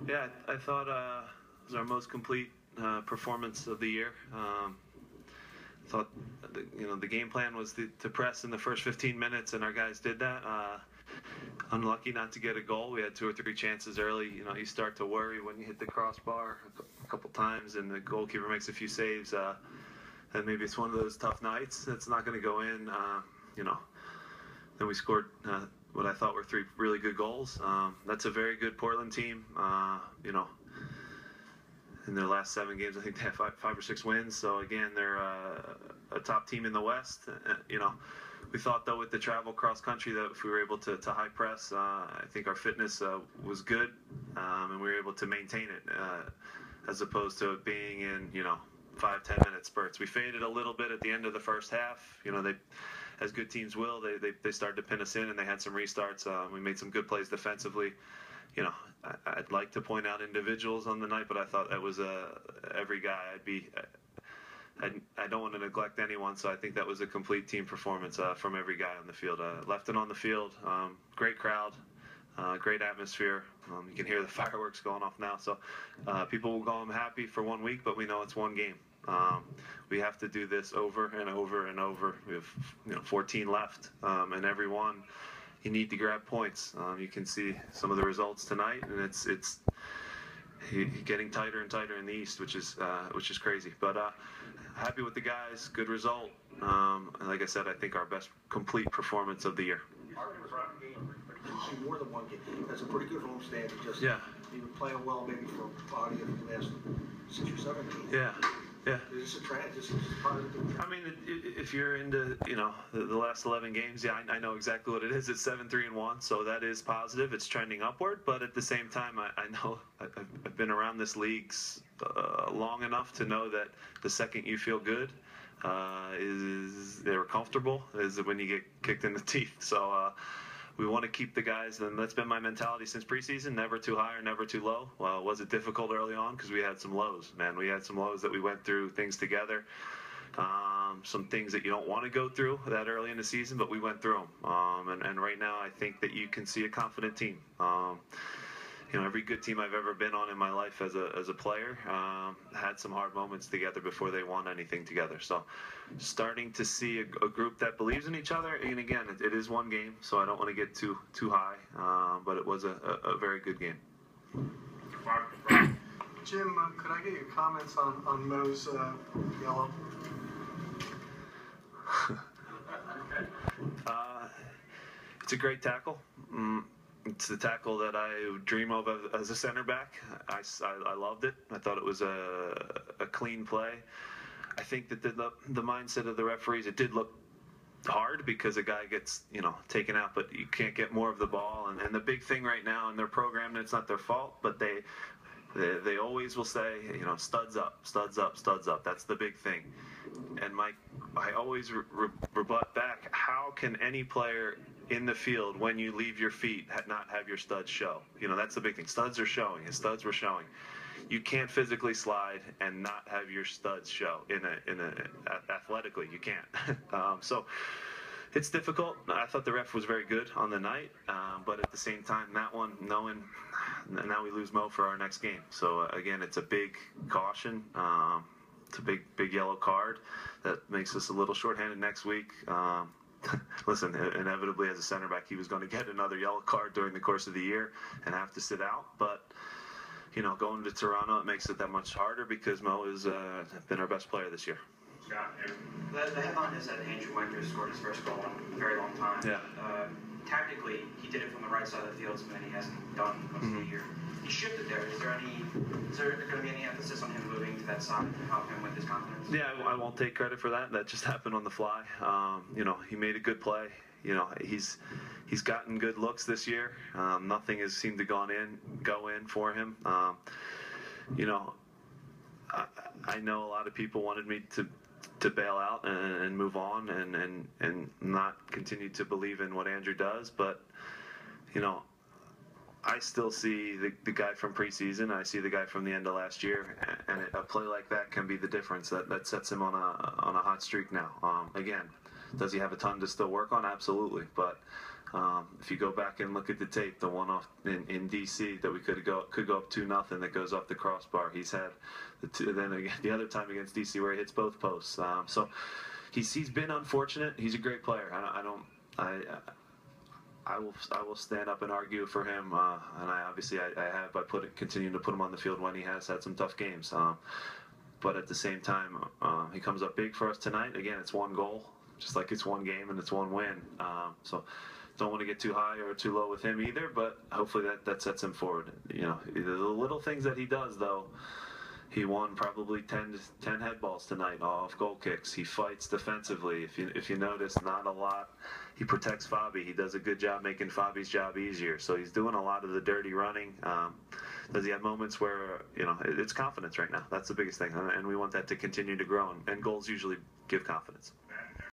Yeah, I thought it was our most complete performance of the year. Thought the game plan was to press in the first 15 minutes, and our guys did that. Unlucky not to get a goal. We had 2 or 3 chances early. You start to worry when you hit the crossbar a couple times, and the goalkeeper makes a few saves. And maybe it's one of those tough nights that's not going to go in. Then we scored what I thought were 3 really good goals. That's a very good Portland team. In their last 7 games, I think they have 5 or 6 wins. So again, they're a top team in the West. We thought though with the travel cross country that if we were able to high press, I think our fitness was good, and we were able to maintain it as opposed to it being in 5-10 minute spurts. We faded a little bit at the end of the first half. They, as good teams will, they started to pin us in, and they had some restarts. We made some good plays defensively. I'd like to point out individuals on the night, but I thought that was every guy. I don't want to neglect anyone, so I think that was a complete team performance from every guy on the field. Left and on the field, great crowd, great atmosphere. You can hear the fireworks going off now, so people will go home happy for 1 week, but we know it's one game. We have to do this over and over and over. We have 14 left, and every one you need to grab points. You can see some of the results tonight, and it's getting tighter and tighter in the East, which is crazy. But happy with the guys. Good result. And like I said, I think our best complete performance of the year. More than one game. That's a pretty good homestand. Yeah. You've been playing well maybe for a body of the last 6 or 7 games. Yeah. Yeah. Is this a trend? Is this part of the trend? I mean, if you're into the last 11 games, yeah, I know exactly what it is. It's 7-3-1, so that is positive. It's trending upward, but at the same time, I know I've been around this league long enough to know that the second you feel good, is they're comfortable, is when you get kicked in the teeth. So we want to keep the guys, and that's been my mentality since preseason, never too high or never too low. Well, was it difficult early on? Because we had some lows, man. We had some lows that we went through things together, some things that you don't want to go through that early in the season, but we went through them. And right now I think that you can see a confident team. Every good team I've ever been on in my life as a player had some hard moments together before they won anything together. So starting to see a group that believes in each other, and again, it is one game, so I don't want to get too high, but it was a very good game. Jim, could I get your comments on Mo's yellow? It's a great tackle. It's the tackle that I dream of as a center back. I loved it. I thought it was a clean play. I think that the mindset of the referees, it did look hard because a guy gets taken out, but you can't get more of the ball. And the big thing right now in their program, and it's not their fault, but they always will say, studs up, studs up, studs up. That's the big thing. And I always rebut back, how can any player in the field, when you leave your feet, not have your studs show? That's the big thing. Studs are showing. His studs were showing. You can't physically slide and not have your studs show athletically. You can't. So it's difficult. I thought the ref was very good on the night, but at the same time, that one, knowing now we lose Mo for our next game. So again, it's a big caution. It's a big yellow card that makes us a little shorthanded next week. Listen, inevitably as a center back, he was going to get another yellow card during the course of the year and have to sit out. But going to Toronto, it makes it that much harder because Mo has been our best player this year. The headline is that Andrew Winter scored his first goal in a very long time. Yeah. Tactically, he did it from the right side of the field, something he hasn't done most of the year. He shifted there. Is there going to be any emphasis on him moving to that side to help him with his confidence? Yeah, I won't take credit for that. That just happened on the fly. He made a good play. He's gotten good looks this year. Nothing has seemed to go in for him. I know a lot of people wanted me to bail out and move on and not continue to believe in what Andrew does, but I still see the guy from preseason. I see the guy from the end of last year, and a play like that can be the difference that sets him on a hot streak now. Again, does he have a ton to still work on? Absolutely, but If you go back and look at the tape, the one off in DC that we could go up 2-0 that goes off the crossbar. He's had then again, the other time against DC where he hits both posts. So he's been unfortunate. He's a great player. I will stand up and argue for him, and I have by continuing to put him on the field when he has had some tough games. But at the same time, he comes up big for us tonight. Again, it's one goal, just like it's one game and it's one win. So don't want to get too high or too low with him either, but hopefully that sets him forward. You know, the little things that he does, though. He won probably 10 head balls tonight off goal kicks. He fights defensively. If you notice, not a lot. He protects Fabi. He does a good job making Fabi's job easier. So he's doing a lot of the dirty running. Does he have moments where, you know, it's confidence right now? That's the biggest thing, and we want that to continue to grow. And goals usually give confidence.